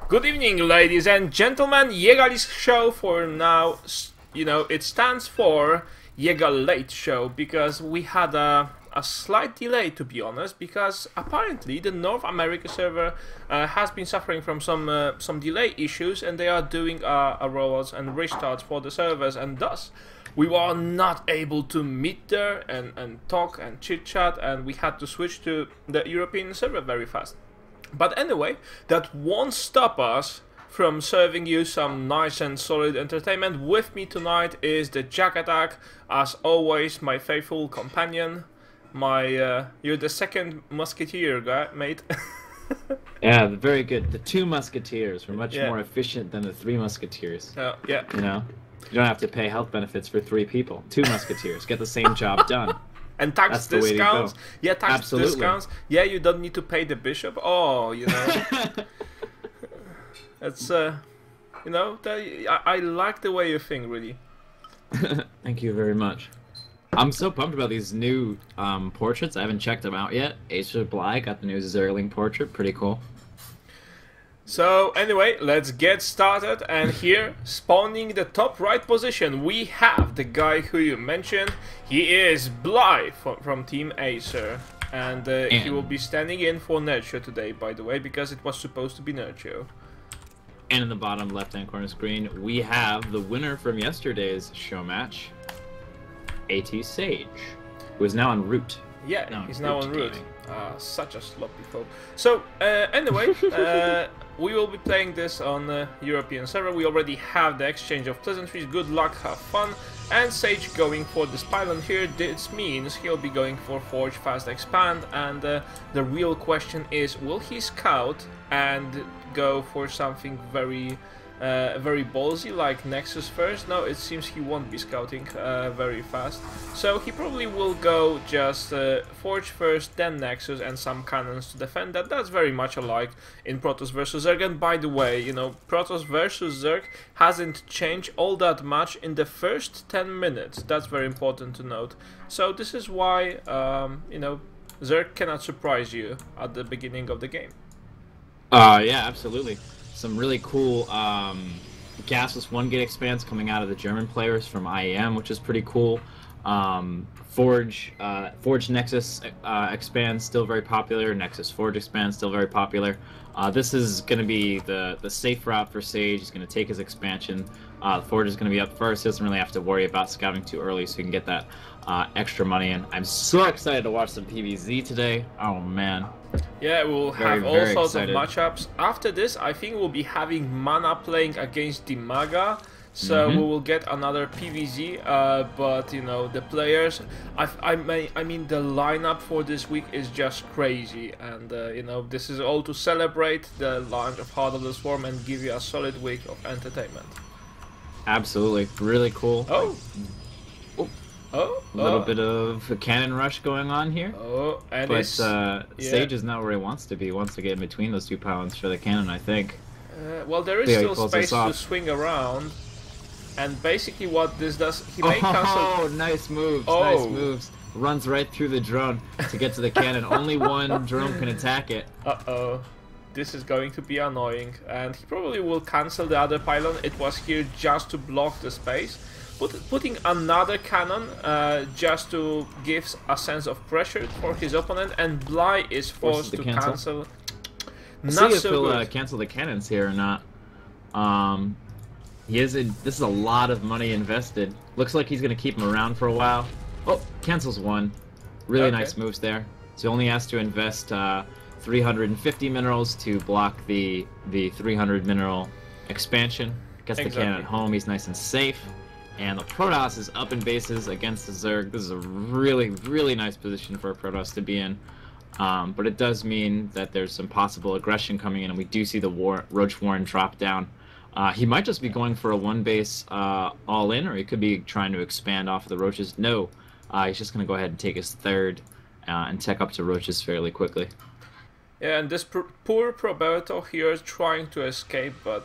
Good evening, ladies and gentlemen. Jegali's show for now, it stands for Jegal Late Show because we had a slight delay, to be honest, because apparently the North America server has been suffering from some delay issues, and they are doing a rollouts and restarts for the servers, and thus we were not able to meet there and talk and chit chat, and we had to switch to the European server very fast. But anyway, that won't stop us from serving you some nice and solid entertainment. With me tonight is the Jack Attack, as always, my faithful companion. You're the second musketeer, guy, mate. Yeah, very good. The two musketeers were much more efficient than the three musketeers. Yeah. You know, you don't have to pay health benefits for three people. Two musketeers get the same job done. And tax discounts. Yeah, tax Absolutely. discounts. Yeah, you don't need to pay the bishop. Oh, it's I like the way you think, really. Thank you very much. I'm so pumped about these new portraits. I haven't checked them out yet. Acer Bly got the new Zerling portrait. Pretty cool. So anyway, let's get started, and here, spawning the top right position, we have the guy who you mentioned. He is Bly from Team Acer, and he will be standing in for Nercho today, by the way, because it was supposed to be Nercho. And in the bottom left-hand corner screen, we have the winner from yesterday's show match, AT Sage, who is now en route. Yeah, he's now en route. Such a sloppy foe. So, anyway, we will be playing this on the European server. We already have the exchange of pleasantries. Good luck, have fun. And Sage going for this pylon here. This means he'll be going for Forge, Fast, Expand. And the real question is, will he scout and go for something very ballsy like Nexus first? No, it seems he won't be scouting very fast. So he probably will go just Forge first, then Nexus, and some cannons to defend that. That's very much alike in Protoss versus Zerg. And by the way, Protoss versus Zerg hasn't changed all that much in the first 10 minutes. That's very important to note. So this is why, Zerg cannot surprise you at the beginning of the game. Yeah, absolutely. Some really cool gasless 1-gate expands coming out of the German players from IEM, which is pretty cool. Forge Nexus expand, still very popular. Nexus Forge expand, still very popular. This is going to be the safe route for Sage. He's going to take his expansion. Forge is going to be up first. He doesn't really have to worry about scouting too early, so he can get that extra money in. I'm so excited to watch some PvZ today. Oh, man. Yeah, we'll have all sorts of matchups. After this, I think we'll be having Mana playing against the Maga. So we will get another PvZ, but the players, I mean the lineup for this week is just crazy, and this is all to celebrate the launch of Heart of the Swarm and give you a solid week of entertainment. Absolutely, really cool. A little bit of a cannon rush going on here. And Sage is not where he wants to be. He wants to get in between those two pylons for the cannon, I think. Well, there is still space to swing around. And basically what this does, he may cancel... Oh, nice moves, nice moves. Runs right through the drone to get to the cannon. Only one drone can attack it. Uh-oh. This is going to be annoying. And he probably will cancel the other pylon. It was here just to block the space. Putting another cannon just to give a sense of pressure for his opponent. And Bly is forced to cancel. Not see if he'll cancel the cannons here or not. This is a lot of money invested. Looks like he's going to keep him around for a while. Oh, cancels one. Really nice moves there. So he only has to invest 350 minerals to block the 300 mineral expansion. Gets the cannon at home. He's nice and safe. And the Protoss is up in bases against the Zerg. This is a really, really nice position for a Protoss to be in. But it does mean that there's some possible aggression coming in, and we do see the Roach Warren drop down. He might just be going for a one-base all-in, or he could be trying to expand off of the Roaches. No, he's just going to go ahead and take his third and tech up to Roaches fairly quickly. Yeah, and this poor Proberto here is trying to escape, but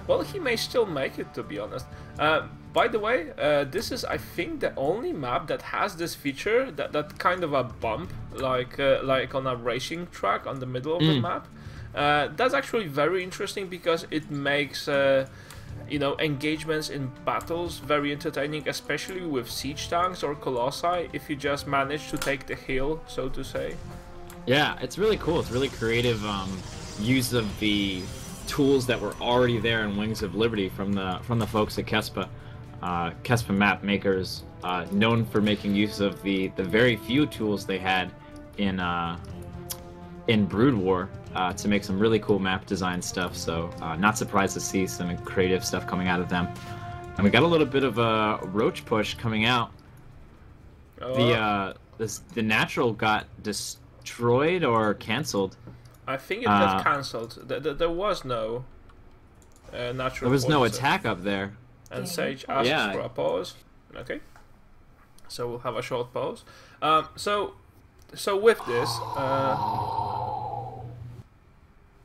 well, he may still make it, to be honest. By the way, this is, I think, the only map that has this feature, that kind of a bump, like on a racing track on the middle of the map. That's actually very interesting because it makes engagements in battles very entertaining, especially with siege tanks or colossi, if you just manage to take the hill, so to say. Yeah, it's really cool. It's really creative use of the tools that were already there in Wings of Liberty from the folks at Kespa. Kespa map makers, known for making use of the very few tools they had in Brood War to make some really cool map design stuff. So not surprised to see some creative stuff coming out of them. And we got a little bit of a roach push coming out. Oh, The natural got destroyed or canceled. I think it got cancelled. There was no natural. There was no poison. attack up there. And Sage asks for a pause. Okay. So we'll have a short pause. So with this.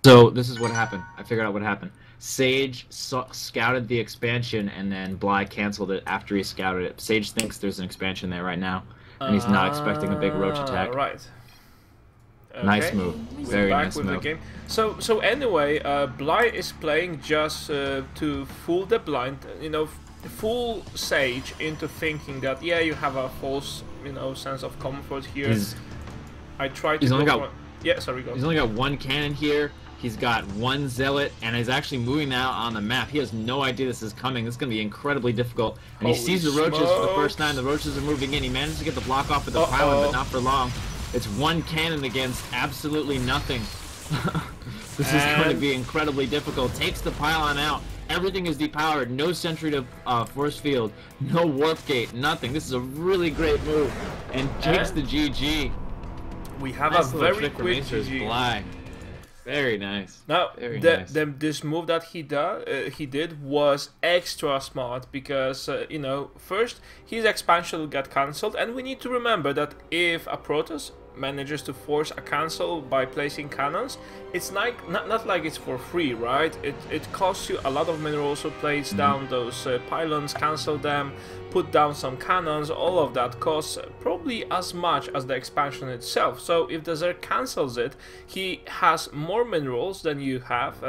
So this is what happened. I figured out what happened. Sage scouted the expansion, and then Bly canceled it after he scouted it. Sage thinks there's an expansion there right now, and he's not expecting a big roach attack. Right. Okay. Nice move. Very nice with move. The game. So anyway, Bly is playing just to fool the blind, fool Sage into thinking that you have a false, sense of comfort here. I tried to. Yeah, sorry, go. He's only got one cannon here. He's got one zealot, and he's actually moving now on the map. He has no idea this is coming. This is going to be incredibly difficult. And he sees the roaches for the first time. The roaches are moving in. He manages to get the block off with the pylon, but not for long. It's one cannon against absolutely nothing. This is going to be incredibly difficult. Takes the pylon out. Everything is depowered. No sentry to force field. No warp gate. Nothing. This is a really great move. And takes the GG. We have a very quick GG. Bly. Very nice. Now, this move that he did was extra smart because, first, his expansion will get cancelled, and we need to remember that if a Protoss manages to force a cancel by placing cannons, it's like not like it's for free, right? It costs you a lot of minerals to place down those pylons, cancel them, put down some cannons. All of that costs probably as much as the expansion itself. So if the Zerg cancels it, he has more minerals than you have.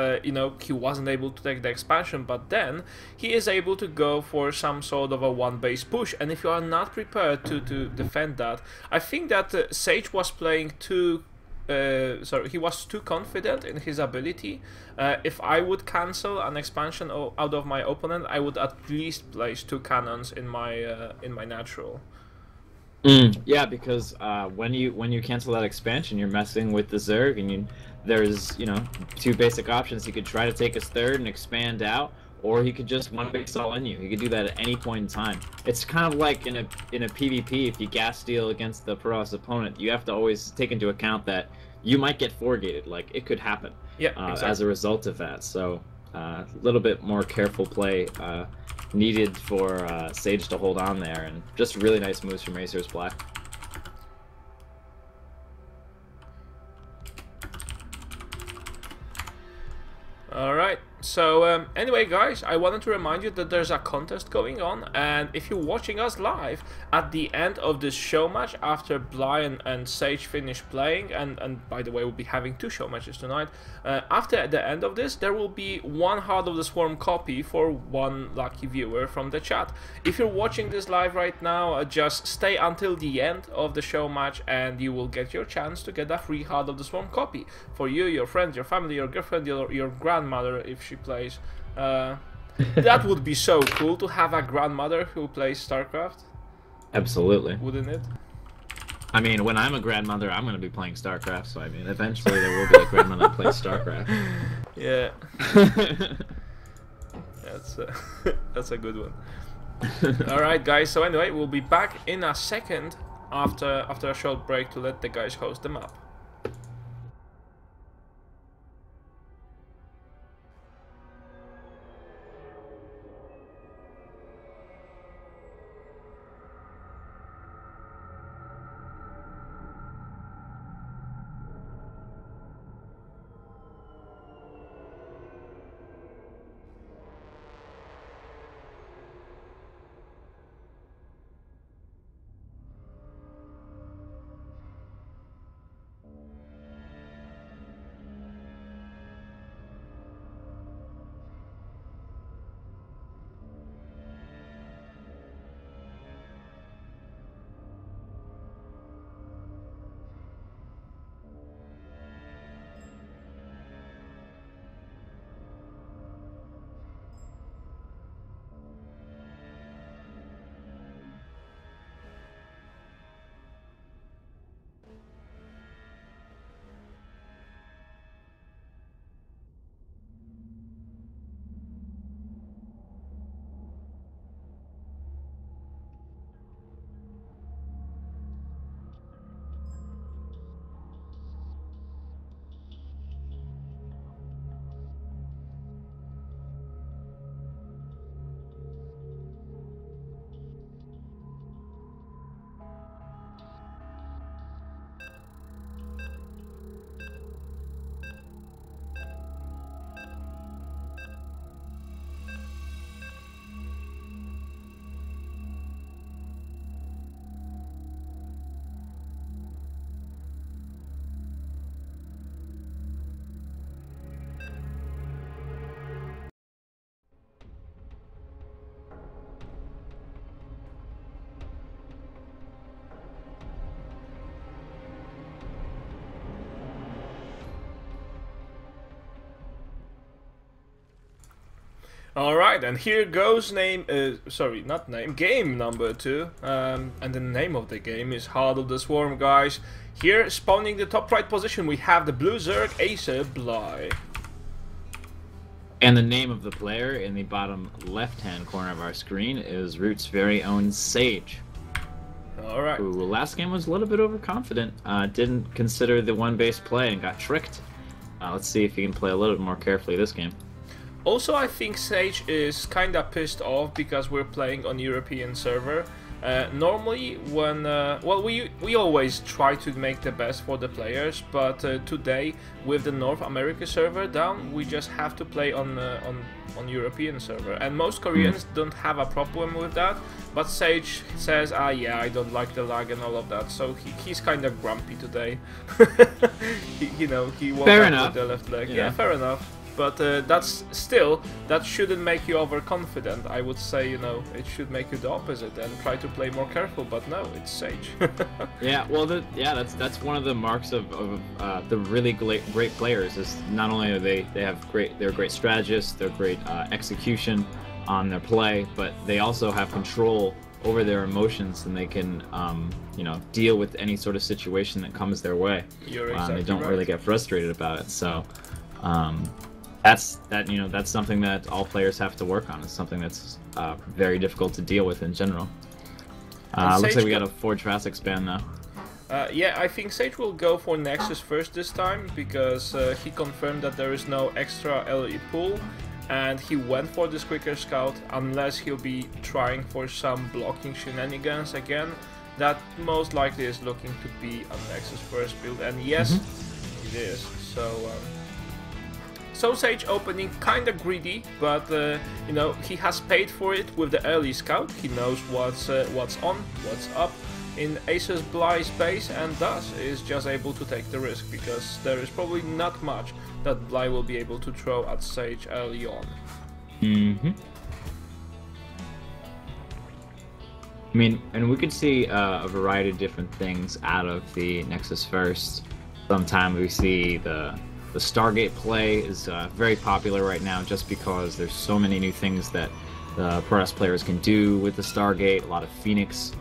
He wasn't able to take the expansion, but then he is able to go for some sort of a one base push. And if you are not prepared to defend that, I think that Sage was playing too. He was too confident in his ability. If I would cancel an expansion out of my opponent, I would at least place 2 cannons in my natural. Yeah, because when you cancel that expansion, you're messing with the Zerg, and there's 2 basic options. He could try to take his third and expand out, or he could just one base all in you. He could do that at any point in time. It's kind of like in a PvP, if you gas steal against the Protoss opponent, you have to always take into account that you might get 4-gated. Like, it could happen. Yeah, exactly. As a result of that. So a little bit more careful play needed for Sage to hold on there, and just really nice moves from Acer's Black. Alright, so anyway guys, I wanted to remind you that there's a contest going on, and if you're watching us live, at the end of this show match, after Bly and Sage finish playing, and by the way, we'll be having 2 show matches tonight, after the end of this, there will be 1 Heart of the Swarm copy for 1 lucky viewer from the chat. If you're watching this live right now, just stay until the end of the show match, and you will get your chance to get a free Heart of the Swarm copy for you, your friends, your family, your girlfriend, your grandmother if she plays. That would be so cool to have a grandmother who plays StarCraft. Absolutely. Wouldn't it? I mean, when I'm a grandmother, I'm going to be playing StarCraft, so I mean, eventually there will be a grandmother that plays StarCraft. Yeah. That's a good one. Alright guys, so anyway, we'll be back in a second after a short break to let the guys host the map. All right, and here goes game number 2, and the name of the game is Heart of the Swarm, guys. Here, spawning the top right position, we have the blue Zerg Acer Bly. And the name of the player in the bottom left-hand corner of our screen is Root's very own Sage. All right. Who last game was a little bit overconfident, didn't consider the one-base play and got tricked. Let's see if he can play a little bit more carefully this game. Also, I think Sage is kinda pissed off because we're playing on European server. Normally, when we always try to make the best for the players, but today with the North America server down, we just have to play on European server, and most Koreans don't have a problem with that. But Sage says, yeah, I don't like the lag and all of that, so he's kind of grumpy today. he woke fair up enough. with the left leg. Yeah, Yeah, fair enough. But that shouldn't make you overconfident. I would say, it should make you the opposite and try to play more careful. But no, it's Sage. Yeah, well, that's one of the marks of the really great players. Is not only are they're great strategists, they're great execution on their play, but they also have control over their emotions, and they can deal with any sort of situation that comes their way. You're exactly they don't right. really get frustrated about it. So. That's something that all players have to work on. It's something that's very difficult to deal with in general. Looks like we got a Forge Fast expand now. Yeah, I think Sage will go for Nexus first this time, because he confirmed that there is no extra LE pool, and he went for this quicker scout, unless he'll be trying for some blocking shenanigans again. That most likely is looking to be a Nexus first build, and yes, it is. So Sage opening kinda greedy, but he has paid for it with the early scout. He knows what's on, what's up in Acer's Bly's base, and thus is just able to take the risk, because there is probably not much that Bly will be able to throw at Sage early on. I mean, and we could see a variety of different things out of the Nexus first. Sometimes we see the Stargate play is very popular right now, just because there's so many new things that the ProToss players can do with the Stargate. A lot of Phoenix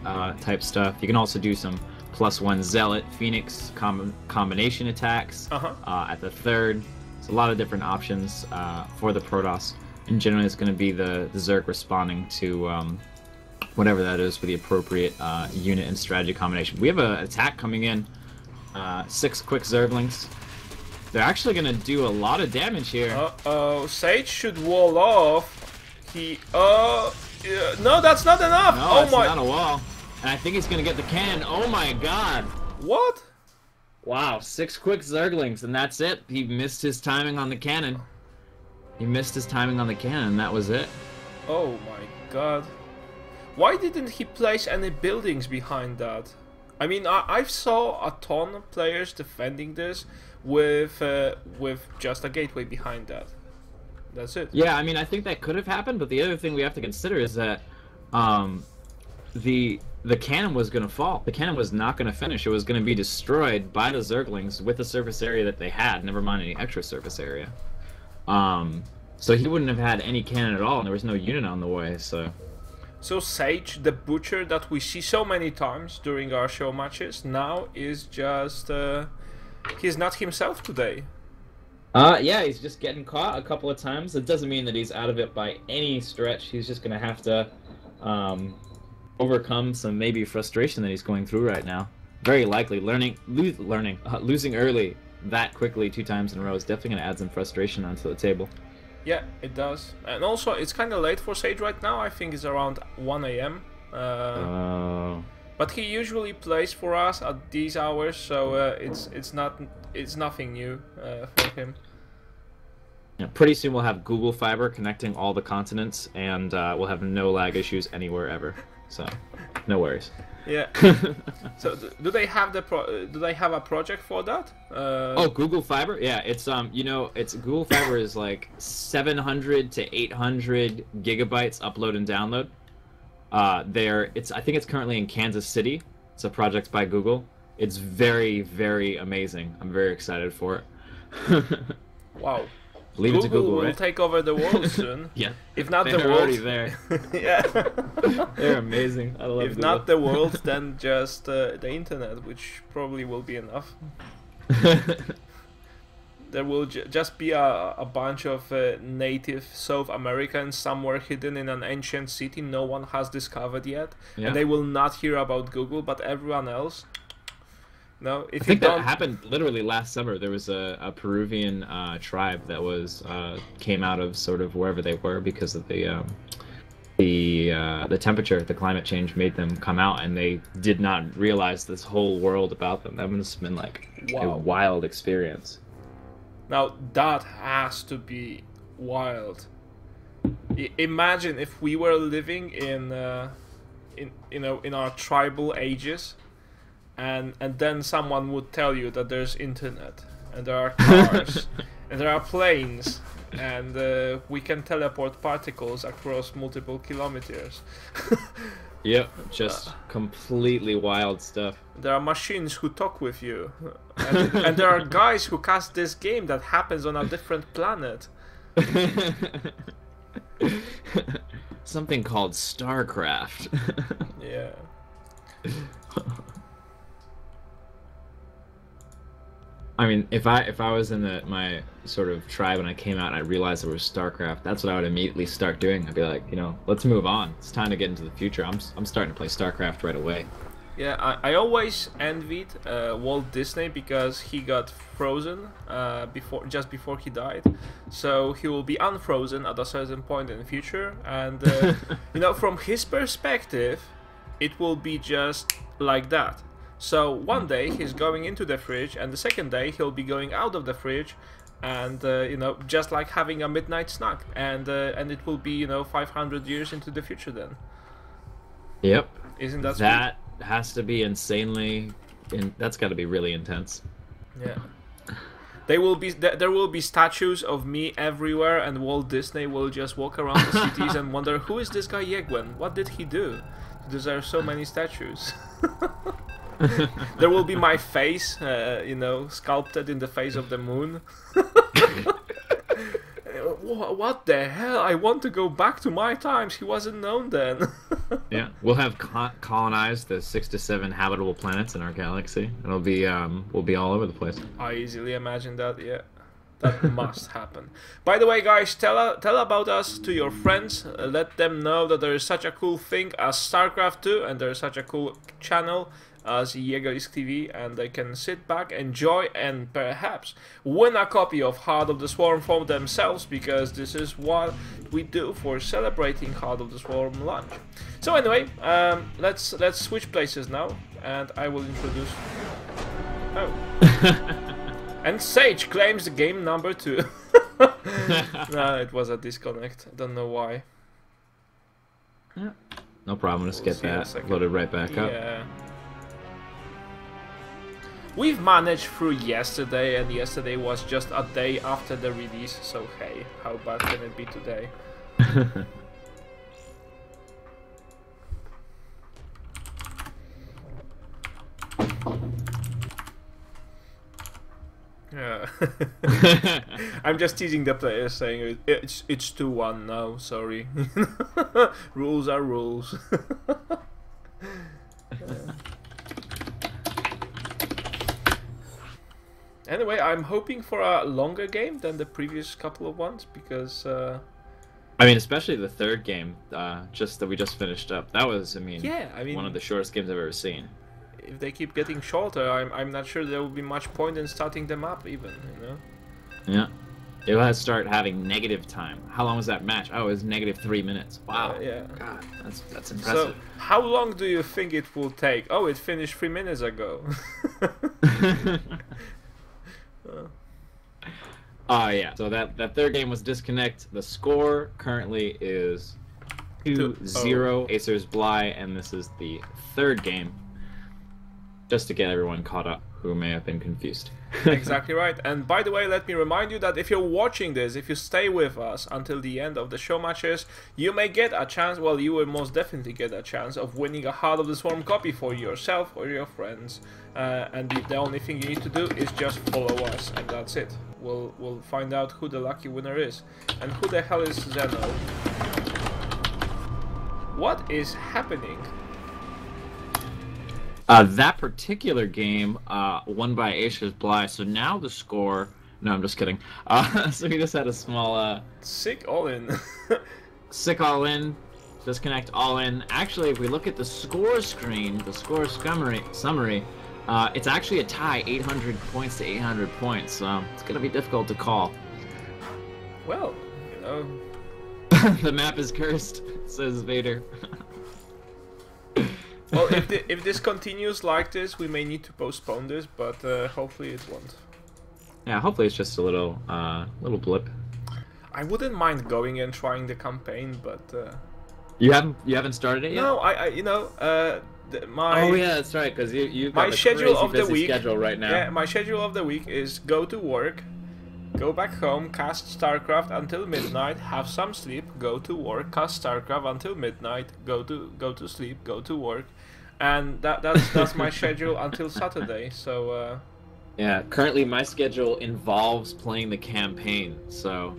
type stuff. You can also do some +1 Zealot Phoenix combination attacks at the third. It's a lot of different options for the ProToss. And generally, it's going to be the Zerg responding to whatever that is for the appropriate unit and strategy combination. We have an attack coming in. 6 quick Zerglings. They're actually gonna do a lot of damage here. Uh-oh, Sage should wall off. No, that's not enough! No, it's not a wall. And I think he's gonna get the cannon. Oh my god! What? Wow, 6 quick Zerglings, and that's it. He missed his timing on the cannon. And that was it. Oh my god. Why didn't he place any buildings behind that? I mean, I saw a ton of players defending this with just a gateway behind that. That's it. Yeah, I mean, I think that could have happened, but the other thing we have to consider is that the cannon was going to fall. The cannon was not going to finish. It was going to be destroyed by the Zerglings with the surface area that they had, never mind any extra surface area. So he wouldn't have had any cannon at all, and there was no unit on the way, so... So Sage, the butcher that we see so many times during our show matches, now is just... he's not himself today. Yeah, he's just getting caught a couple of times. It doesn't mean that he's out of it by any stretch. He's just going to have to overcome some maybe frustration that he's going through right now. Very likely. Losing early that quickly 2 times in a row is definitely going to add some frustration onto the table. Yeah, it does. And also, it's kind of late for Sage right now. I think it's around 1 AM. But he usually plays for us at these hours, so it's nothing new for him. Yeah, pretty soon we'll have Google Fiber connecting all the continents, and we'll have no lag issues anywhere ever. So, no worries. Yeah. So do they have a project for that? Oh, Google Fiber? Yeah, it's it's Google Fiber is like 700 to 800 gigabytes upload and download. I think it's currently in Kansas City. It's a project by Google. It's very, very amazing. I'm very excited for it. Wow. Believe it's a Google, will right? take over the world soon. Yeah. If not They're the world, already there. yeah. They're amazing. I love If Google. not the world, then just the internet, which probably will be enough. There will just be a bunch of native South Americans somewhere hidden in an ancient city no one has discovered yet, Yeah. and they will not hear about Google, but everyone else. No, if I think you that don't. happened literally last summer. There was a Peruvian tribe that was came out of sort of wherever they were because of the temperature, the climate change made them come out, and they did not realize this whole world about them. That must have been like a Wow. wild experience. Now that has to be wild. Imagine if we were living in our tribal ages, and then someone would tell you that there's internet and there are cars and there are planes and we can teleport particles across multiple kilometers. Yep, just completely wild stuff. There are machines who talk with you, and there are guys who cast this game that happens on a different planet. Something called StarCraft. Yeah. I mean, if I was in my sort of tribe and I came out and I realized there was StarCraft, that's what I would immediately start doing. I'd be like, let's move on. It's time to get into the future. I'm starting to play StarCraft right away. Yeah, I always envied Walt Disney because he got frozen just before he died, so he will be unfrozen at a certain point in the future, and from his perspective, it will be just like that. So one day he's going into the fridge, and the second day he'll be going out of the fridge, and just like having a midnight snack, and it will be 500 years into the future then. Yep. Isn't that That has to be insanely. That's got to be really intense. Yeah. There will be statues of me everywhere, and Walt Disney will just walk around the cities and wonder, who is this guy Yegwen? What did he do to deserve so many statues? There will be my face, sculpted in the face of the moon. What the hell? I want to go back to my times. He wasn't known then. Yeah, we'll have colonized the 6 to 7 habitable planets in our galaxy, and it'll be we'll be all over the place. I easily imagine that. Yeah, that must happen. By the way, guys, tell about us to your friends. Let them know that there is such a cool thing as StarCraft 2, and there is such a cool channel as Jägerist TV, and they can sit back, enjoy, and perhaps win a copy of Heart of the Swarm for themselves, because this is what we do for celebrating Heart of the Swarm launch. So anyway, let's switch places now, and I will introduce... Oh. And Sage claims the game number 2. No, it was a disconnect. I don't know why. Yeah. No problem, let's get that loaded right back up. Yeah. We've managed through yesterday, and yesterday was just a day after the release, so hey, how bad can it be today? Yeah. I'm just teasing the players, saying it's 2-1 now, sorry. Rules are rules. Anyway, I'm hoping for a longer game than the previous couple of ones, because I mean, especially the third game, that we just finished up. That was, yeah, one of the shortest games I've ever seen. If they keep getting shorter, I'm not sure there will be much point in starting them up, even, Yeah. It has to start having negative time. How long was that match? Oh, it was -3 minutes. Wow. Yeah. God, that's impressive. So, how long do you think it will take? Oh, it finished 3 minutes ago. Oh yeah. So that third game was Disconnect. The score currently is 2-0 Acer's Bly, and this is the third game. Just to get everyone caught up. who may have been confused. Exactly right. And by the way, let me remind you that if you're watching this, if you stay with us until the end of the show matches, you may get a chance, well, you will most definitely get a chance of winning a Heart of the Swarm copy for yourself or your friends. And the only thing you need to do is just follow us, and that's it. We'll find out who the lucky winner is. And who the hell is Zeno? What is happening? That particular game won by Asher's Bly, so now the score... No, I'm just kidding. So he just had a small... Sick all-in. Sick all-in, disconnect all-in. Actually, if we look at the score screen, the score summary, it's actually a tie, 800 points to 800 points, so it's going to be difficult to call. Well, you know... The map is cursed, says Vader. Well, if this continues like this, we may need to postpone this, but hopefully it won't. Yeah, hopefully it's just a little blip. I wouldn't mind going and trying the campaign, but you haven't started it yet? No, I my oh yeah, that's right, because you got my schedule of the week schedule right now. Yeah, my schedule of the week is go to work, go back home, cast StarCraft until midnight, have some sleep, go to work, cast StarCraft until midnight, go to sleep, go to work, and that's my schedule until Saturday. So yeah, currently my schedule involves playing the campaign, so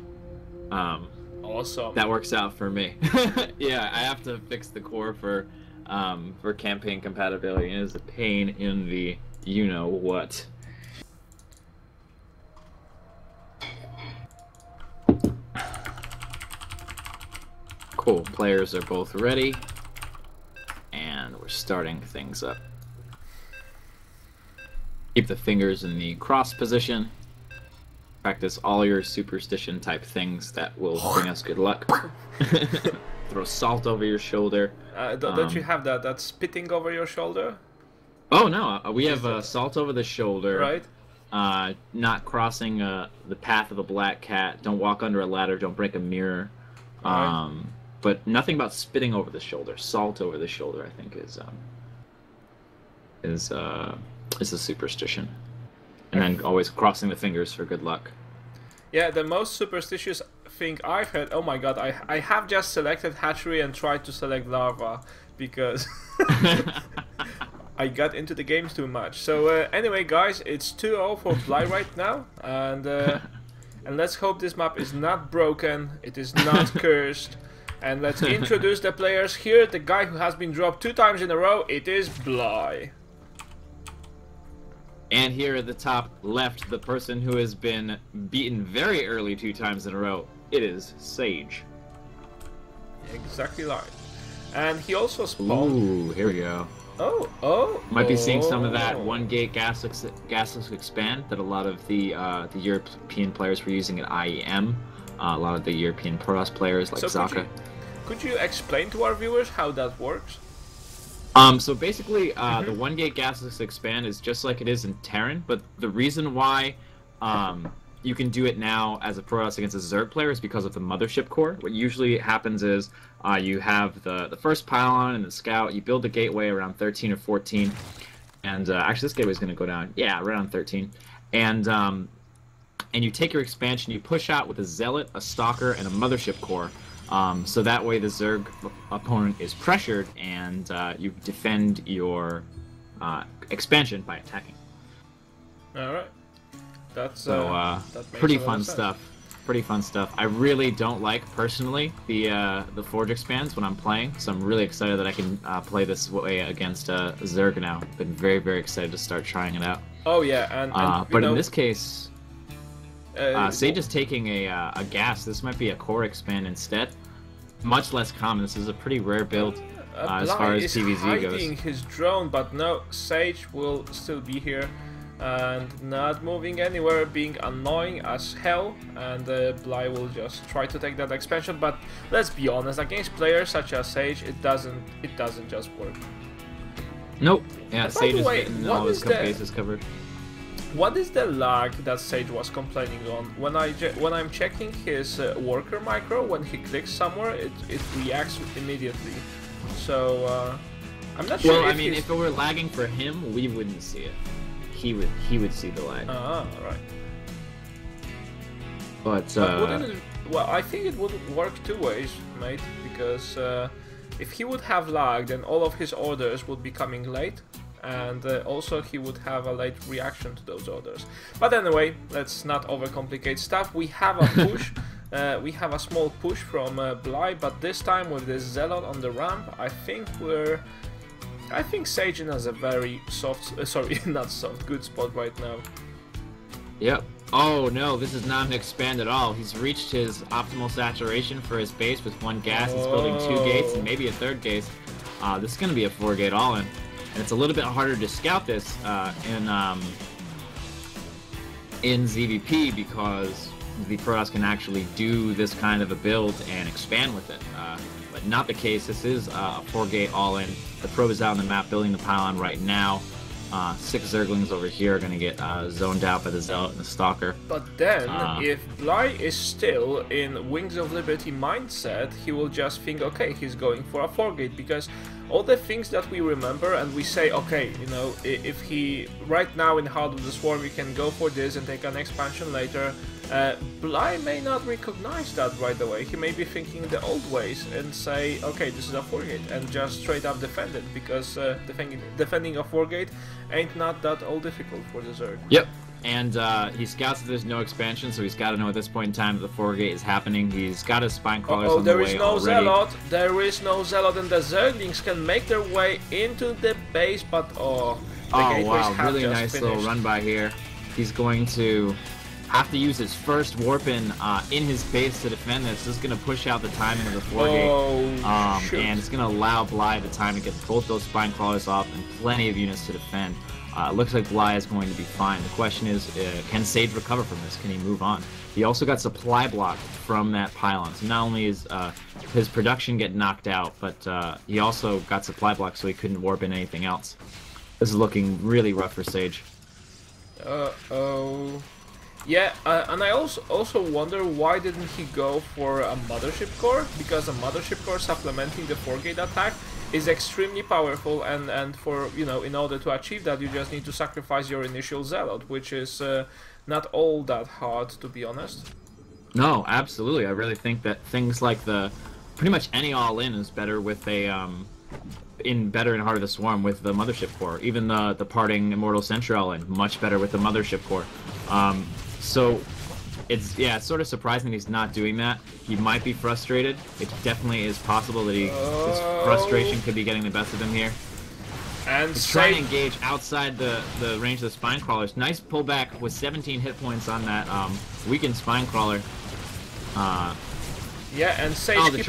awesome. That works out for me. Yeah, I have to fix the core for campaign compatibility. It is a pain in the you know what. Cool, players are both ready, and we're starting things up. Keep the fingers in the cross position. Practice all your superstition type things that will bring us good luck. Throw salt over your shoulder. Don't you have that spitting over your shoulder? Oh no, we have salt over the shoulder. Right. Not crossing the path of a black cat. Don't walk under a ladder. Don't break a mirror. Right. But nothing about spitting over the shoulder. Salt over the shoulder, I think, is a superstition. And then always crossing the fingers for good luck. Yeah, the most superstitious thing I've heard. Oh my god, I have just selected hatchery and tried to select larva because I got into the games too much. So anyway, guys, it's 2-0 for Bly right now, and let's hope this map is not broken. It is not cursed. And let's introduce the players here. The guy who has been dropped 2 times in a row, it is Bly. And here at the top left, the person who has been beaten very early 2 times in a row, it is Sage. Exactly right. And he also spawned... Ooh, here we go. Oh. Might be seeing some of that 1 gate gasless expand that a lot of the European players were using at IEM. A lot of the European Protoss players like Zaka. Could you explain to our viewers how that works? So basically, the 1 gate gasless expand is just like it is in Terran, but the reason why you can do it now as a Protoss against a Zerg player is because of the Mothership Core. What usually happens is you have the first pylon and the scout, you build the gateway around 13 or 14, and actually this gateway is going to go down, yeah, right on 13, and you take your expansion, you push out with a Zealot, a Stalker, and a Mothership Core. So that way the Zerg opponent is pressured, and you defend your expansion by attacking. Alright. That's so pretty fun stuff. Pretty fun stuff. I really don't like, personally, the Forge expands when I'm playing, so I'm really excited that I can play this way against Zerg now. Been very, very excited to start trying it out. Oh yeah, and but in this case... Sage is taking a gas. This might be a core expand instead. Much less common. This is a pretty rare build as far as PvZ goes. Hiding his drone, but no, Sage will still be here and not moving anywhere, being annoying as hell. And Bly will just try to take that expansion. But let's be honest, against players such as Sage, it doesn't just work. Nope. Yeah, Sage is getting all his bases covered. What is the lag that Sage was complaining on? When I'm checking his worker micro, when he clicks somewhere, it reacts immediately. So I'm not sure. Well, I mean, if it were lagging for him, we wouldn't see it. he would see the lag. Ah, right. But wouldn't it, well, I think it would work two ways, mate. Because if he would have lag, then all of his orders would be coming late, and also he would have a late reaction to those orders. But anyway, let's not overcomplicate stuff. We have a push. We have a small push from Bly, but this time with this Zealot on the ramp, I think Sage has a very soft, sorry, not soft, good spot right now. Yep. Oh no, this is not an expand at all. He's reached his optimal saturation for his base with one gas. He's building 2 gates and maybe a 3rd gate. This is going to be a 4-gate all-in. And it's a little bit harder to scout this in ZVP because the Protoss can actually do this kind of a build and expand with it. But not the case. This is a 4-gate all-in. The probe is out on the map building the pylon right now. 6 Zerglings over here are going to get zoned out by the Zealot and the Stalker. But then, if Bly is still in Wings of Liberty mindset, he will just think, okay, he's going for a 4-gate, because all the things that we remember and we say, okay, you know, if he, right now in Heart of the Swarm, you can go for this and take an expansion later, Bly may not recognize that right away. He may be thinking the old ways and say, okay, this is a 4-gate, and just straight up defend it, because defending a 4-gate ain't not that all difficult for the Zerg. Yep, and he scouts that there's no expansion, so he's got to know at this point in time that the 4-gate is happening. He's got his spine crawlers on the way already. There is no Zealot, and the Zerglings can make their way into the base, but the gateways have really just nice finished. little run by here. He's going to have to use his first warp-in in his base to defend this. This is going to push out the timing of the 4-gate, and it's going to allow Bly the time to get both those spine crawlers off and plenty of units to defend. Looks like Bly is going to be fine. The question is, can Sage recover from this? Can he move on? He also got supply blocked from that pylon. So not only is his production get knocked out, but he also got supply blocked, so he couldn't warp in anything else. This is looking really rough for Sage. Uh-oh. Yeah, and I also wonder why didn't he go for a Mothership Core, because a Mothership Core supplementing the 4-gate attack is extremely powerful, and for, you know, in order to achieve that you just need to sacrifice your initial Zealot, which is not all that hard, to be honest. No, absolutely. I really think that things like pretty much any all-in is better with a better in Heart of the Swarm with the Mothership Core. Even the parting Immortal Sentry all-in, much better with the Mothership Core. So it's sort of surprising he's not doing that. He might be frustrated. It definitely is possible that his frustration could be getting the best of him here. And he's trying to engage outside the range of the spine crawlers. Nice pullback with 17 hit points on that weakened spine crawler. Yeah, and Sage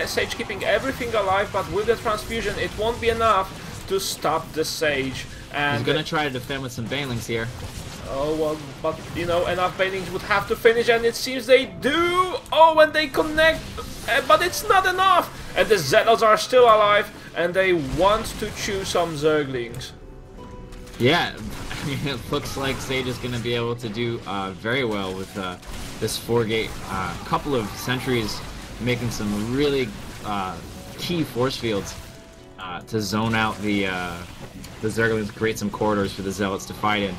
Sage keeping everything alive, but with the transfusion it won't be enough to stop the Sage. And he's gonna try to defend with some Banelings here. Oh, well, but, you know, enough Banelings would have to finish, and it seems they do! Oh, and they connect, but it's not enough! And the Zealots are still alive, and they want to choose some Zerglings. Yeah, I mean, it looks like Sage is going to be able to do very well with this 4-gate. Couple of sentries making some really key force fields to zone out the Zerglings, create some corridors for the Zealots to fight in.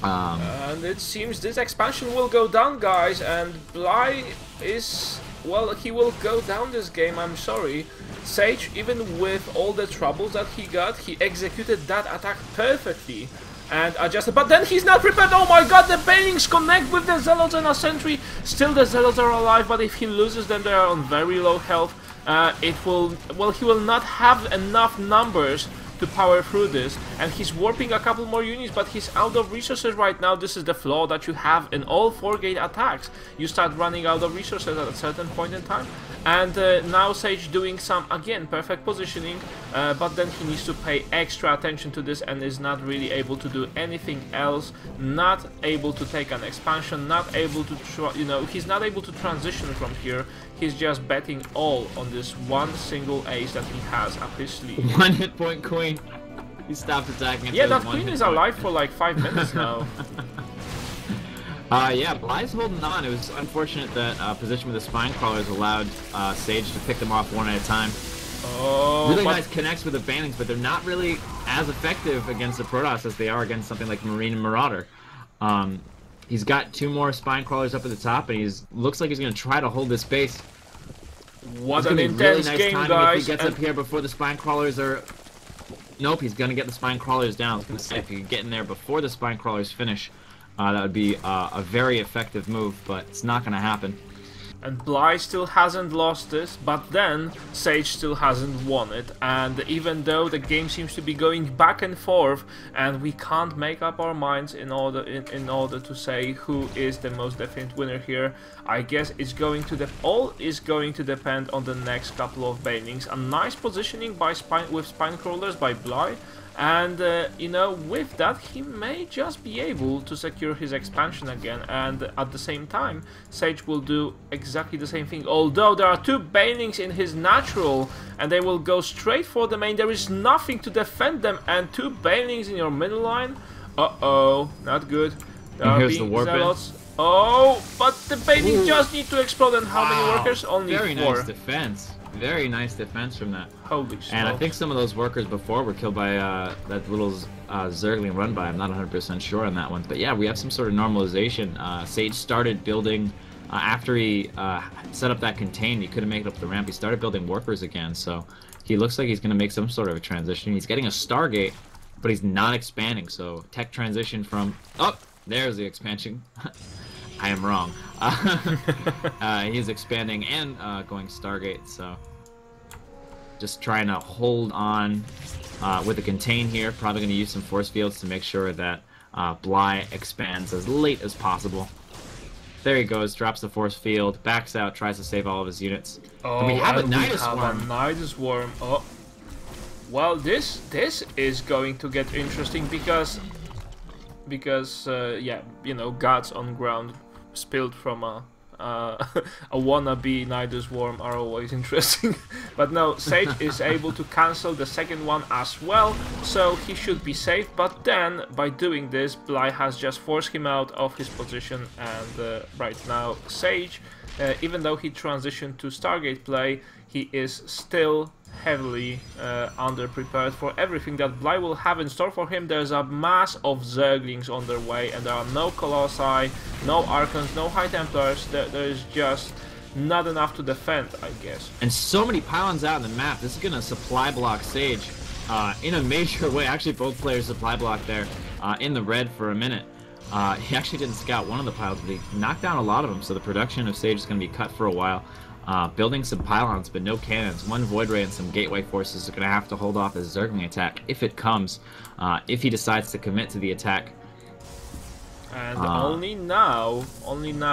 And it seems this expansion will go down, guys, and Bly is, well, he will go down this game, I'm sorry. Sage, even with all the troubles that he got, he executed that attack perfectly and adjusted, but then he's not prepared. Oh my god, the Banelings connect with the Zealots and a sentry. Still the Zealots are alive, but if he loses them, they are on very low health. He will not have enough numbers to power through this, and he's warping a couple more units, but he's out of resources right now. This is the flaw that you have in all 4-gate attacks. You start running out of resources at a certain point in time, and now Sage doing some, again, perfect positioning, but then he needs to pay extra attention to this and is not really able to do anything else, not able to take an expansion, not able to, he's not able to transition from here. He's just betting all on this one single ace that he has up his sleeve. 1 hit point queen. He stopped attacking. Yeah, that queen is alive for like 5 minutes now. Yeah, Bly's holding on. It was unfortunate that position with the spine crawlers allowed Sage to pick them off one at a time. Oh, really nice connects with the Banelings, but they're not really as effective against the Protoss as they are against something like Marine and Marauder. He's got 2 more Spine Crawlers up at the top, and looks like he's going to try to hold this base. What an intense really nice game, timing guys! If he gets up here before the Spine Crawlers are... Nope, he's going to get the Spine Crawlers down. I was going to say, if he could get in there before the Spine Crawlers finish, that would be a very effective move, but it's not going to happen. And Bly still hasn't lost this, but then Sage still hasn't won it. And even though the game seems to be going back and forth, and we can't make up our minds in order to say who is the most definite winner here, I guess it's going to all is going to depend on the next couple of banings. A nice positioning by with Spine Crawlers by Bly. And, you know, with that, he may just be able to secure his expansion again, and at the same time, Sage will do exactly the same thing. Although there are 2 banings in his natural, and they will go straight for the main. There is nothing to defend them, and 2 banings in your middle line? Uh-oh, not good. And here's the warp in. Oh, but the baning just need to explode, and how many workers? Only 4. Very nice defense. Very nice defense from that. Holy shit. And I think some of those workers before were killed by that little Zergling run by. I'm not 100% sure on that one. But yeah, we have some sort of normalization. Sage started building, after he set up that contain, he couldn't make it up the ramp. He started building workers again. So he looks like he's going to make some sort of a transition. He's getting a Stargate, but he's not expanding. So tech transition from... Oh, there's the expansion. I am wrong. He's expanding and going Stargate, so just trying to hold on with the contain here. Probably going to use some force fields to make sure that Bly expands as late as possible. There he goes, drops the force field, backs out, tries to save all of his units. Oh, and we have a Nidus Worm. Nidus Worm. Oh. Well, this is going to get interesting because yeah, you know, gods on ground spilled from a wannabe Nidus Worm are always interesting. But no, Sage is able to cancel the second one as well, so he should be safe. But then, by doing this, Bly has just forced him out of his position, and right now Sage, even though he transitioned to Stargate play, he is still heavily underprepared for everything that Bly will have in store for him. There's a mass of Zerglings on their way, and there are no Colossi, no Archons, no High Templars. There's just not enough to defend, I guess. And so many pylons out on the map. This is going to supply block Sage in a major way. Actually, both players supply block there in the red for a minute. He actually didn't scout one of the pylons, but he knocked down a lot of them, so the production of Sage is going to be cut for a while. Building some pylons, but no cannons. 1 Void Ray and some Gateway forces are going to have to hold off his Zergling attack if it comes, if he decides to commit to the attack. And only now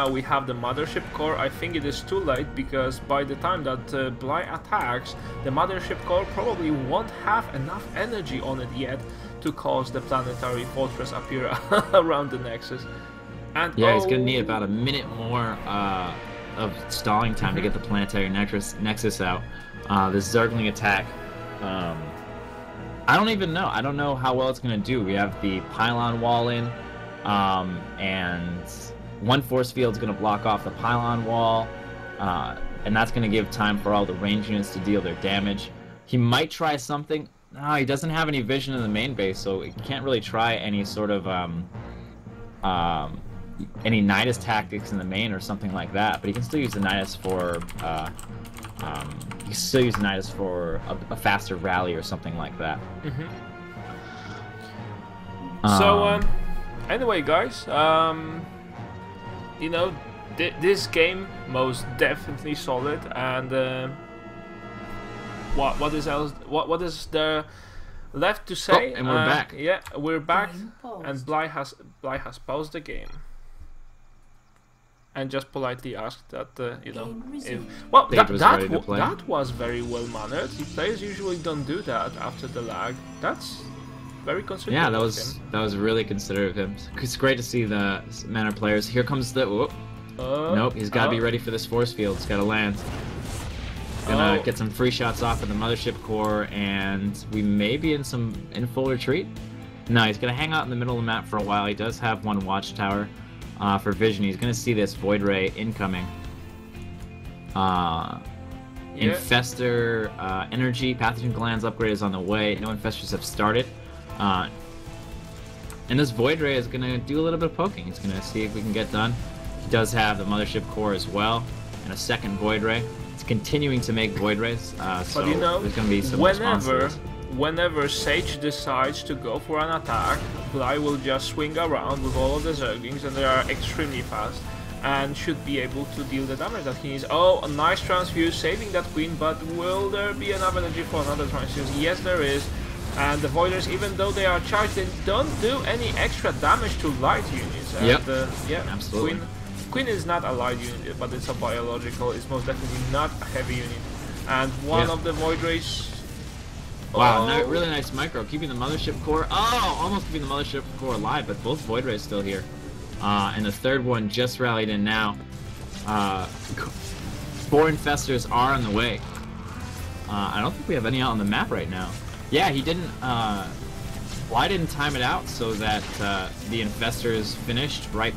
we have the Mothership Core. I think it is too late, because by the time that Bly attacks, the Mothership Core probably won't have enough energy on it yet to cause the planetary fortress appear around the Nexus. And yeah, he's going to need about a minute more of stalling time to get the planetary nexus out. This Zergling attack, I don't even know. I don't know how well it's going to do. We have the pylon wall in, and 1 force field is going to block off the pylon wall, and that's going to give time for all the range units to deal their damage. He might try something. No, he doesn't have any vision in the main base, so he can't really try any sort of any Nidus tactics in the main or something like that, but he can still use the Nidus for a faster rally or something like that. So anyway, guys, you know, this game most definitely solid, and what is there left to say? Oh, and we're back. Yeah, we're back, and Bly has paused the game. And just politely asked that, you know, if... Well, that was very well mannered. The players usually don't do that after the lag. That's very considerate. Yeah, that was really considerate of him. It's great to see the mannered players. Here comes the... Whoop. Nope, he's got to be ready for this force field. He's got to land. Gonna get some free shots off of the Mothership Core, and we may be in full retreat. No, he's gonna hang out in the middle of the map for a while. He does have 1 watchtower. For vision, he's going to see this Void Ray incoming. Infestor energy, pathogen glands upgrade is on the way. No infestors have started. And this Void Ray is going to do a little bit of poking. He's going to see if we can get done. He does have the Mothership Core as well, and a second Void Ray. It's continuing to make Void Rays, so but you know, there's going to be some responses. Whenever Sage decides to go for an attack, Bly will just swing around with all of the Zerglings, and they are extremely fast, and should be able to deal the damage that he needs. Oh, a nice transfuse, saving that queen, but will there be enough energy for another transfuse? Yes, there is. And the Voiders, even though they are charged, they don't do any extra damage to light units. And, yeah, absolutely. Queen is not a light unit, but it's a biological. It's most definitely not a heavy unit. And one of the Void Rays. Wow, really nice micro, keeping the Mothership Core. Oh, almost keeping the Mothership Core alive, but both Void Rays still here. And the third one just rallied in now. 4 Infestors are on the way. I don't think we have any out on the map right now. Yeah, he didn't. Bly didn't time it out so that the Infestors finished right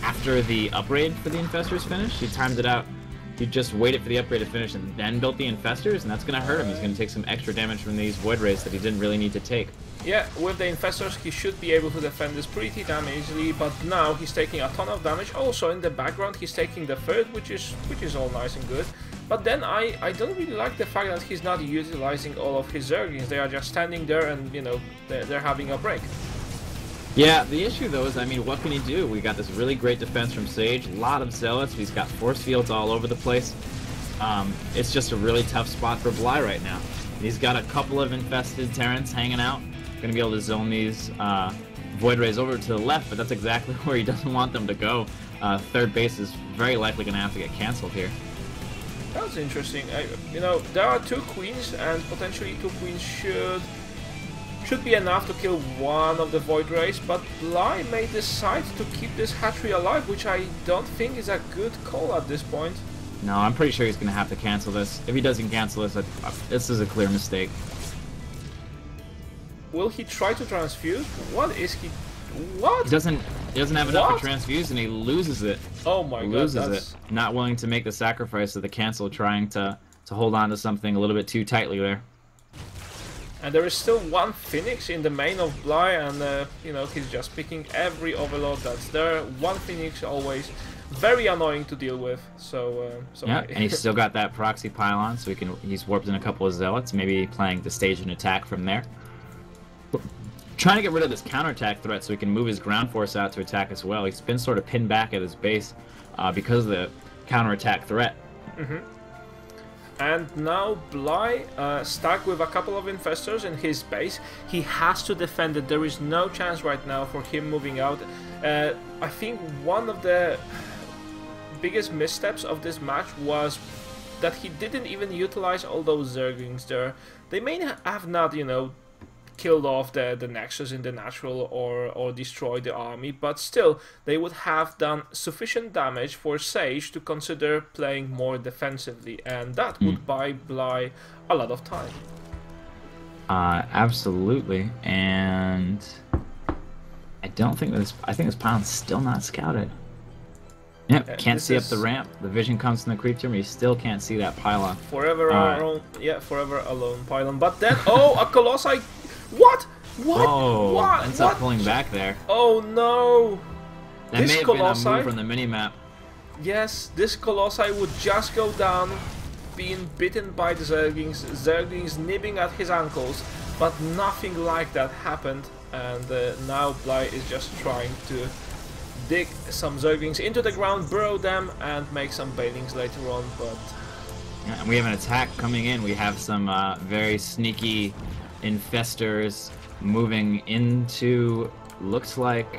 after the upgrade for the Infestors finished. He timed it out. He just waited for the upgrade to finish and then built the Infestors, and that's going to hurt him. He's going to take some extra damage from these Void Rays that he didn't really need to take. Yeah, with the Infestors, he should be able to defend this pretty damn easily, but now he's taking a ton of damage. Also, in the background, he's taking the third, which is all nice and good. But then I don't really like the fact that he's not utilizing all of his Zerglings. They are just standing there and, you know, they're having a break. Yeah, the issue though is, I mean, what can he do? We got this really great defense from Sage, a lot of Zealots, he's got force fields all over the place. It's just a really tough spot for Bly right now. He's got a couple of infested Terrans hanging out. Gonna be able to zone these Void Rays over to the left, but that's exactly where he doesn't want them to go. Third base is very likely gonna have to get cancelled here. That's interesting. You know, there are 2 queens, and potentially 2 queens should be enough to kill one of the Void Rays, but Bly may decide to keep this hatchery alive, which I don't think is a good call at this point. No, I'm pretty sure he's going to have to cancel this. If he doesn't cancel this, this is a clear mistake. Will he try to transfuse? What is he... What? He doesn't have enough to transfuse, and he loses it. Oh my god, loses it. Not willing to make the sacrifice of the cancel, trying to hold on to something a little bit too tightly there. And there is still 1 Phoenix in the main of Bly, and you know, he's just picking every Overlord that's there. 1 Phoenix always. Very annoying to deal with. So yeah, and he's still got that proxy pylon, so he's warped in a couple of Zealots, maybe planning to stage an attack from there. Trying to get rid of this counterattack threat so he can move his ground force out to attack as well. He's been sort of pinned back at his base because of the counterattack threat. And now Bly, stuck with a couple of Infestors in his base. He has to defend it. There is no chance right now for him moving out. I think one of the biggest missteps of this match was that he didn't even utilize all those Zerglings there. They may have not, you know, killed off the Nexus in the natural or destroyed the army, but still they would have done sufficient damage for Sage to consider playing more defensively, and that would buy Bly a lot of time. Absolutely, and I don't think I think this pylon's still not scouted. Yep, can't see up the ramp. The vision comes from the creep tomb. You still can't see that pylon. Forever alone, yeah, forever alone pylon. But then, oh, a Colossi. What? What? Oh, what? ends up pulling back there. Oh no! That may have been a move from the minimap. Yes, this Colossi would just go down, being bitten by the Zerglings nibbing at his ankles, but nothing like that happened, and now Bly is just trying to dig some Zerglings into the ground, burrow them, and make some Banelings later on, but... Yeah, and we have an attack coming in. We have some very sneaky Infestors moving into, looks like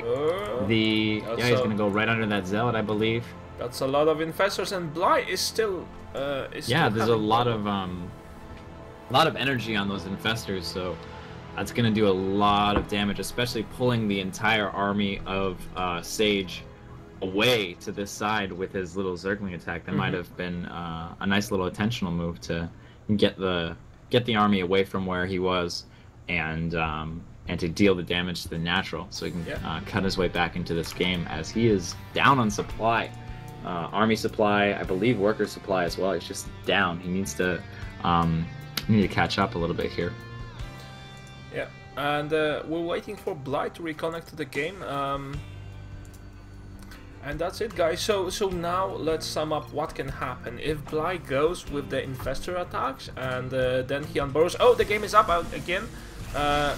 the... Yeah, he's going to go right under that Zealot, I believe. That's a lot of Infestors, and Bly is still... yeah, there's a lot of energy on those Infestors, so that's going to do a lot of damage, especially pulling the entire army of Sage away to this side with his little Zergling attack. That might have been a nice little attentional move to get the army away from where he was, and to deal the damage to the natural, so he can cut his way back into this game, as he is down on supply. Army supply, I believe worker supply as well. He's just down. He needs to catch up a little bit here. Yeah, And we're waiting for Blight to reconnect to the game. And that's it, guys. So now let's sum up what can happen if Blight goes with the infestor attacks, and then he unburrows. Oh, the game is up again.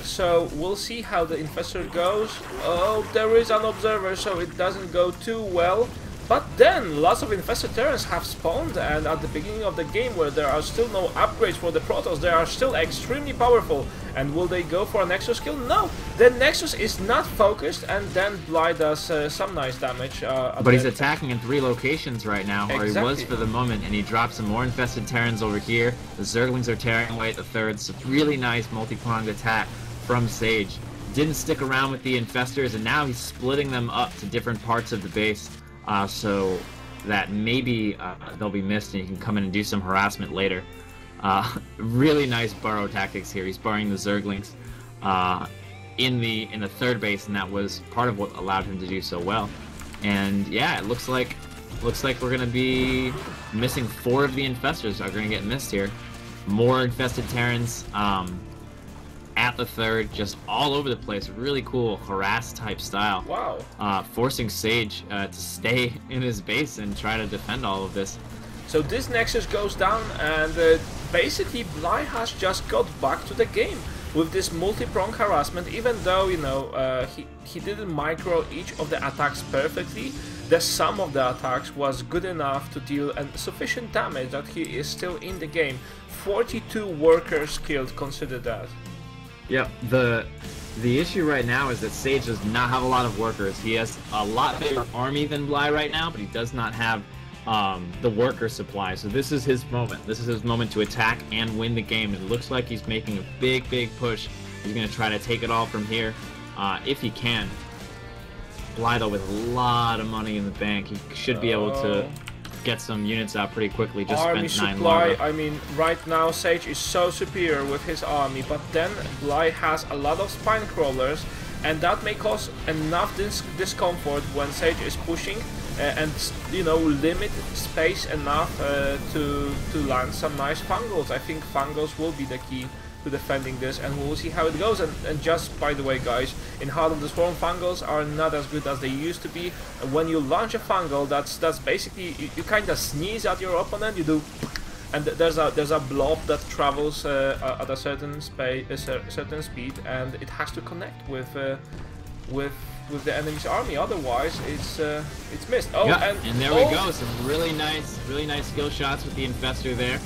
So we'll see how the infestor goes. Oh, there is an observer, so it doesn't go too well. But then lots of infested Terrans have spawned, and at the beginning of the game, where there are still no upgrades for the Protoss, they are still extremely powerful. And will they go for a Nexus kill? No! The Nexus is not focused, and then Blight does some nice damage. But he's attacking in 3 locations right now, or Exactly. he was for the moment, and he drops some more infested Terrans over here. The Zerglings are tearing away at the 3rd, so really nice multi-pronged attack from Sage. Didn't stick around with the infestors, and now he's splitting them up to different parts of the base. So that maybe they'll be missed and you can come in and do some harassment later. Really nice burrow tactics here. He's burrowing the Zerglings in the 3rd base, and that was part of what allowed him to do so well. And yeah, it looks like we're gonna be missing 4 of the infestors are gonna get missed here. More infested Terrans at the 3rd, just all over the place. Really cool harass type style. Wow. Forcing Sage to stay in his base and try to defend all of this. So this Nexus goes down, and basically Blight has just got back to the game with this multi-pronged harassment. Even though, you know, he didn't micro each of the attacks perfectly, the sum of the attacks was good enough to deal sufficient damage that he is still in the game. 42 workers killed, consider that. Yep, the issue right now is that Sage does not have a lot of workers. He has a lot bigger army than Blight right now, but he does not have the worker supply. So this is his moment. This is his moment to attack and win the game. It looks like he's making a big push. He's going to try to take it all from here if he can. Blight, though, with a lot of money in the bank, he should be able to get some units out pretty quickly. Just army spent 9 supply, larvae. I mean, right now Sage is so superior with his army, but then Blight has a lot of spine crawlers, and that may cause enough discomfort when Sage is pushing and, you know, limit space enough to land some nice fungals. I think fungals will be the key to defending this, and we'll see how it goes. And just by the way, guys, in Heart of the Swarm, fungals are not as good as they used to be. And when you launch a fungal, that's basically you kind of sneeze at your opponent, you do, and there's a blob that travels at a certain speed, and it has to connect with the enemy's army. Otherwise, it's missed. Oh, yeah, and there we go. Some really nice skill shots with the infestor there.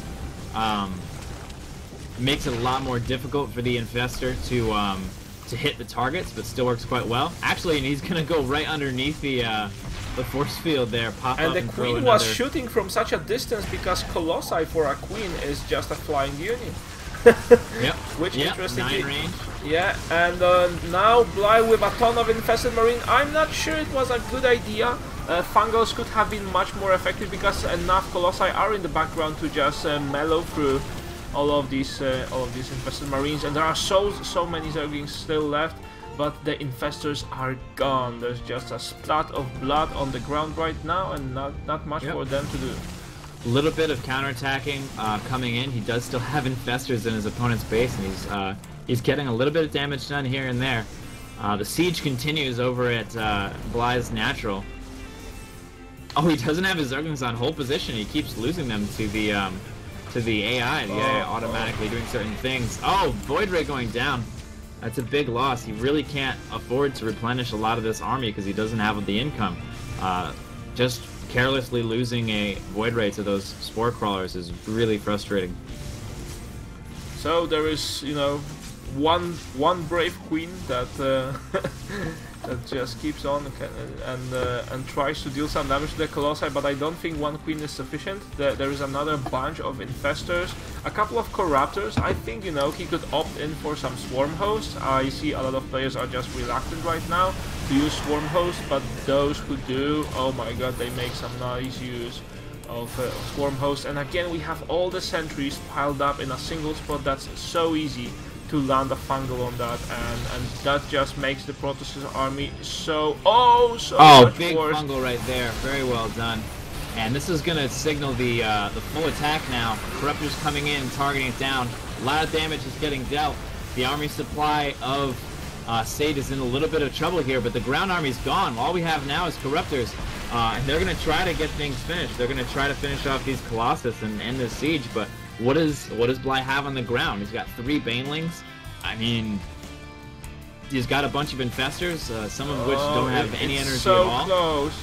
Makes it a lot more difficult for the infestor to hit the targets, but still works quite well. Actually, and he's gonna go right underneath the force field there, pop and up the and queen throw was another. shooting from such a distance because Colossi for a queen is just a flying unit. Yep. Which interestingly, 9 range. yeah, and now Blight with a ton of infested marine. I'm not sure it was a good idea. Fungals could have been much more effective because enough Colossi are in the background to just mellow through all of these infested marines, and there are so many Zerglings still left, but the infestors are gone. There's just a splat of blood on the ground right now, and not much for them to do. A little bit of counterattacking coming in. He does still have infestors in his opponent's base, and he's getting a little bit of damage done here and there. The siege continues over at Bly's natural. Oh, he doesn't have his Zerglings on hold position. He keeps losing them to the AI. The AI automatically doing certain things. Oh, Void Ray going down. That's a big loss. He really can't afford to replenish a lot of this army because he doesn't have the income. Just carelessly losing a Void Ray to those Spore Crawlers is really frustrating. So there is, you know, one brave queen that that just keeps on and tries to deal some damage to the Colossi, but I don't think one queen is sufficient. There is another bunch of infestors, a couple of corruptors. I think, you know, he could opt in for some swarm hosts. I see a lot of players are just reluctant right now to use swarm hosts, but those who do, oh my god, they make some nice use of swarm hosts. And again, we have all the sentries piled up in a single spot. That's so easy to land a fungal on that, and that just makes the Protoss' army so much big worse. fungal right there. Very well done. And this is gonna signal the full attack now. Corruptors coming in, targeting it down. A lot of damage is getting dealt. The army supply of Sage is in a little bit of trouble here, but the ground army's gone. All we have now is Corruptors, and they're going to try to get things finished. They're going to try to finish off these Colossus and end this siege, but what does Bly have on the ground? He's got 3 Banelings. I mean, he's got a bunch of Infestors, some of which don't have any energy so at all. Close.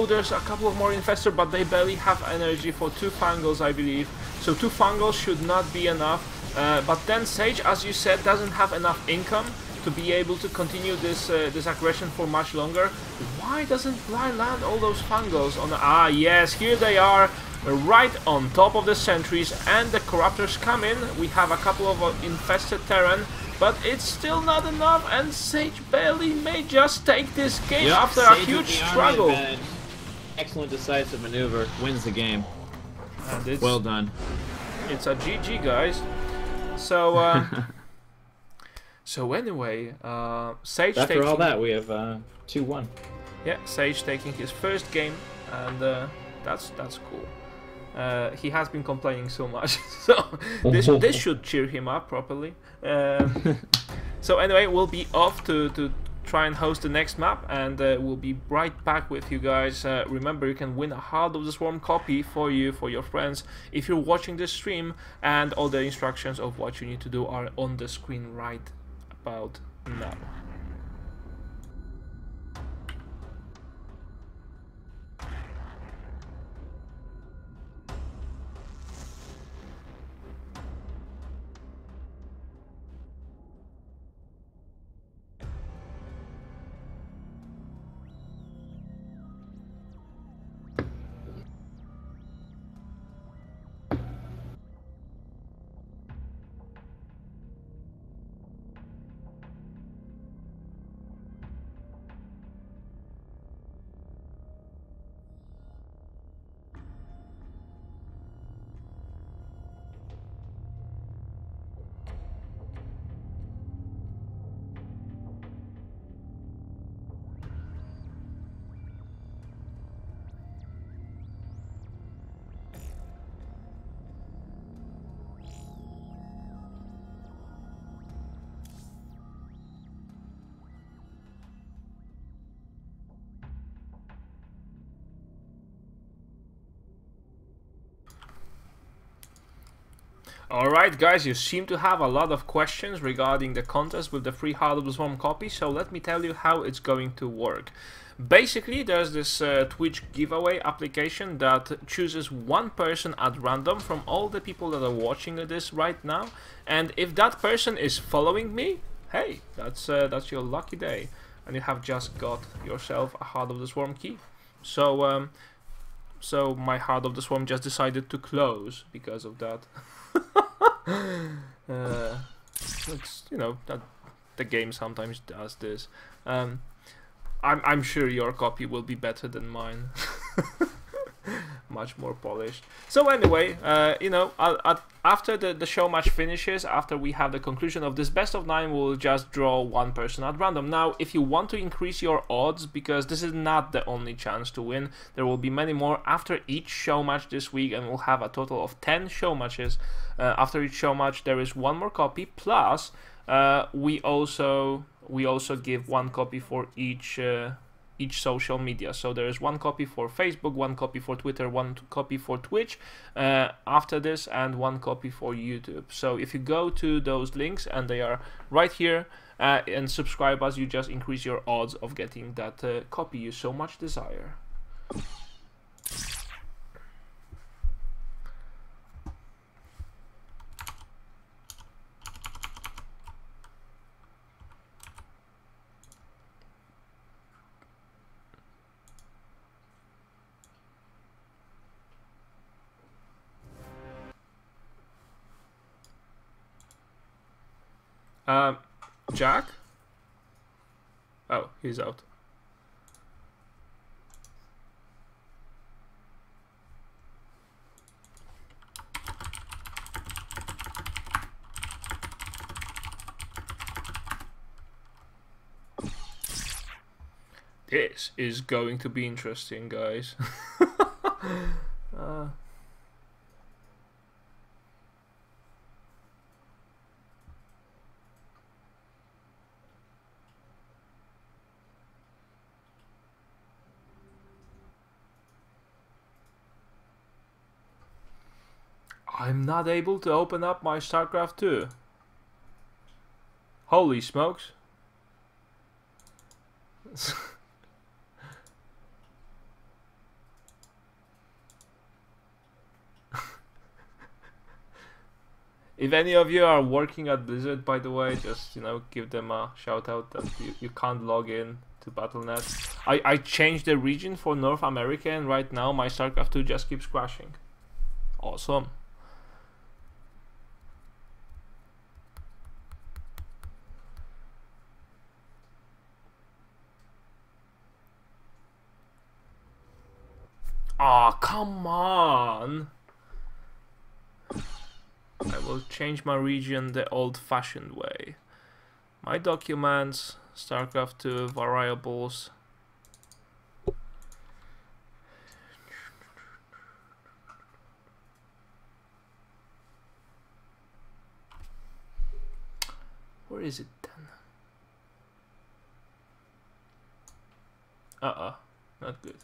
There's a couple of more Infestors, but they barely have energy for 2 Fangals, I believe. So 2 Fangals should not be enough. But then Sage, as you said, doesn't have enough income to be able to continue this aggression for much longer. Why doesn't Bly land all those Fangals on the... Ah, yes, here they are, right on top of the sentries, and the Corruptors come in. We have a couple of infested Terran, but it's still not enough, and Sage barely may just take this game after a huge struggle. Excellent decisive maneuver, wins the game. And it's, well done. It's a GG, guys. So, so anyway, Sage. After all that, we have 2-1. Yeah, Sage taking his first game, and that's cool. He has been complaining so much, so this should cheer him up properly. So anyway, we'll be off to try and host the next map, and we'll be right back with you guys. Remember, you can win a Heart of the Swarm copy for your friends if you're watching this stream, and all the instructions of what you need to do are on the screen right about now. Alright guys, you seem to have a lot of questions regarding the contest with the free Heart of the Swarm copy, so let me tell you how it's going to work. Basically, there's this Twitch giveaway application that chooses one person at random from all the people that are watching this right now, and if that person is following me, hey, that's your lucky day, and you have just got yourself a Heart of the Swarm key. So so my Heart of the Swarm just decided to close because of that. It's, you know, that the game sometimes does this. I'm sure your copy will be better than mine. Much more polished. So anyway, you know, after the show match finishes, after we have the conclusion of this best of 9, we'll just draw one person at random. Now, if you want to increase your odds, because this is not the only chance to win, there will be many more after each show match this week, and we'll have a total of 10 show matches. After each show match, there is one more copy, plus we also give one copy for each social media. So there is one copy for Facebook, one copy for Twitter, one copy for Twitch after this, and one copy for YouTube. So if you go to those links, and they are right here, and subscribe us, you just increase your odds of getting that copy you so much desire. Jack? Oh, he's out. This is going to be interesting, guys. I'm not able to open up my StarCraft 2. Holy smokes. If any of you are working at Blizzard, by the way, just, you know, give them a shout out that you can't log in to Battle.net. I changed the region for North America, and right now my StarCraft 2 just keeps crashing. Awesome. Aw, oh, come on! I will change my region the old-fashioned way. My documents, StarCraft 2, variables. Where is it then? Not good.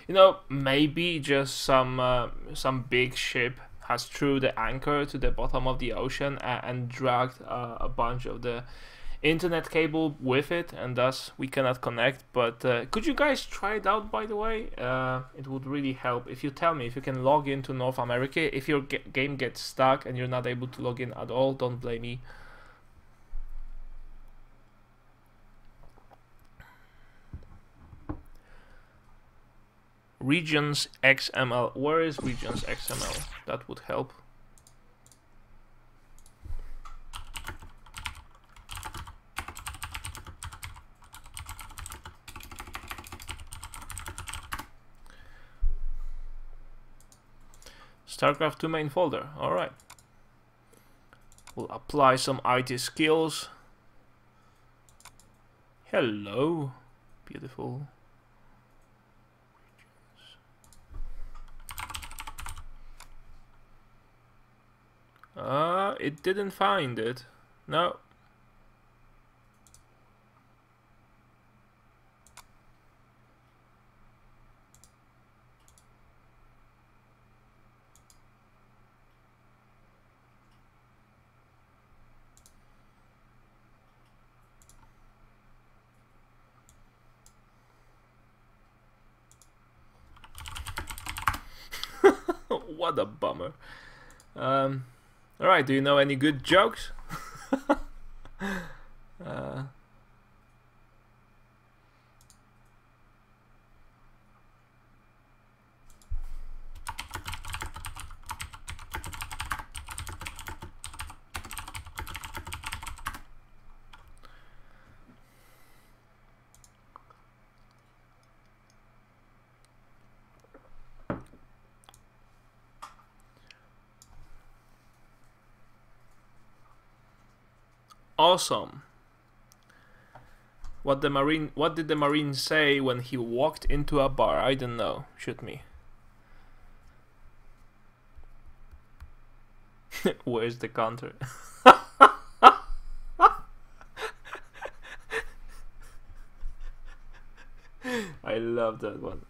You know, maybe just some big ship has threw the anchor to the bottom of the ocean and dragged a bunch of the internet cable with it, and thus we cannot connect. But could you guys try it out, by the way? It would really help if you tell me if you can log into North America. If your game gets stuck and you're not able to log in at all, don't blame me. Regions XML. Where is Regions XML? That would help. StarCraft 2 main folder. Alright. We'll apply some IT skills. Hello. Beautiful. It didn't find it. No. What a bummer. Alright, do you know any good jokes? Awesome. What did the Marine say when he walked into a bar? I don't know. Shoot me. Where's the counter? I love that one.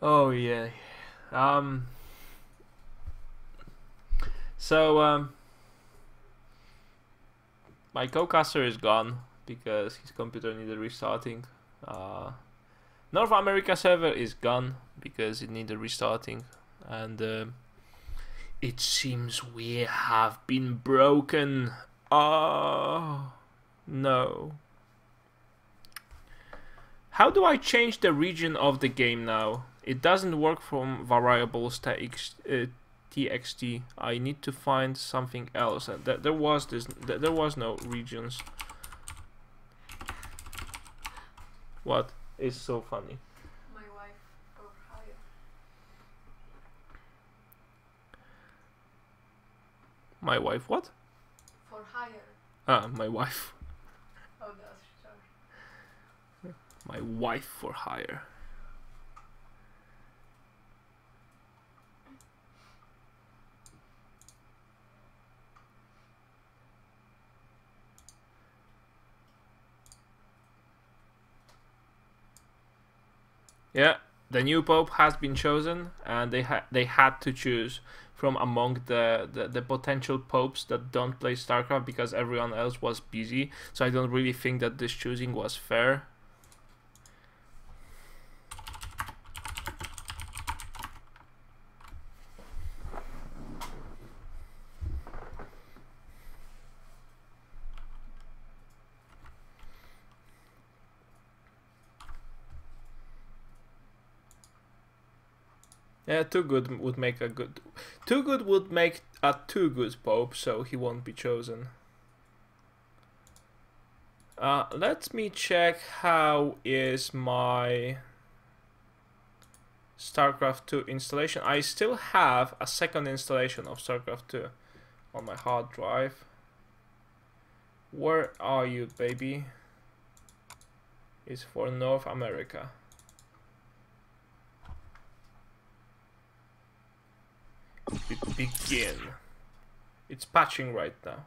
Oh yeah. My co-caster is gone because his computer needed restarting. North America server is gone because it needed restarting, and it seems we have been broken. Oh no. How do I change the region of the game now? It doesn't work from variables txt. I need to find something else. There was no regions. What is so funny? My wife for hire. My wife what? For hire. Ah, my wife. Oh, that's sure. My wife for hire. Yeah, the new pope has been chosen, and they had to choose from among the potential popes that don't play StarCraft because everyone else was busy. So I don't really think that this choosing was fair. Yeah, too good would make a good... Too good would make a too good pope, so he won't be chosen. Let me check how is my StarCraft 2 installation. I still have a second installation of StarCraft 2 on my hard drive. Where are you, baby? It's for North America. Begin. It's patching right now.